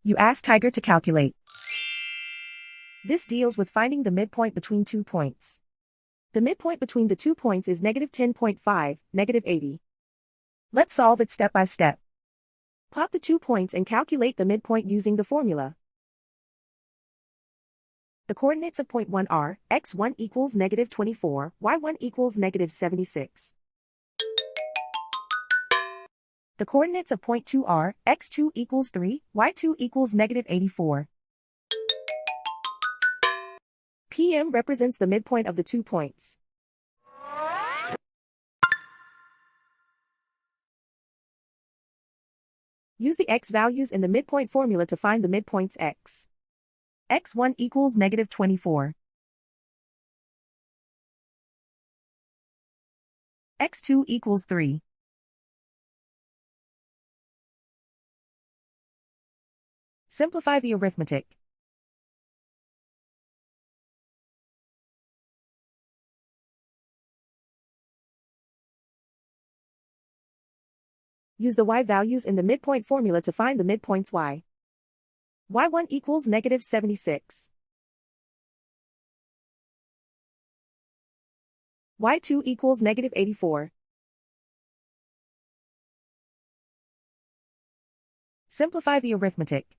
You ask Tiger to calculate. This deals with finding the midpoint between 2 points. The midpoint between the 2 points is -10.5, -80. Let's solve it step by step. Plot the 2 points and calculate the midpoint using the formula. The coordinates of point 1 are, x1 equals -24, y1 equals -76. The coordinates of point 2 are, x2 equals 3, y2 equals -84. PM represents the midpoint of the 2 points. Use the x values in the midpoint formula to find the midpoints x. x1 equals -24. x2 equals 3. Simplify the arithmetic. Use the y values in the midpoint formula to find the midpoints y. y1 equals -76. y2 equals -84. Simplify the arithmetic.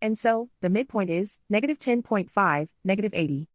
And so, the midpoint is -10.5, -80.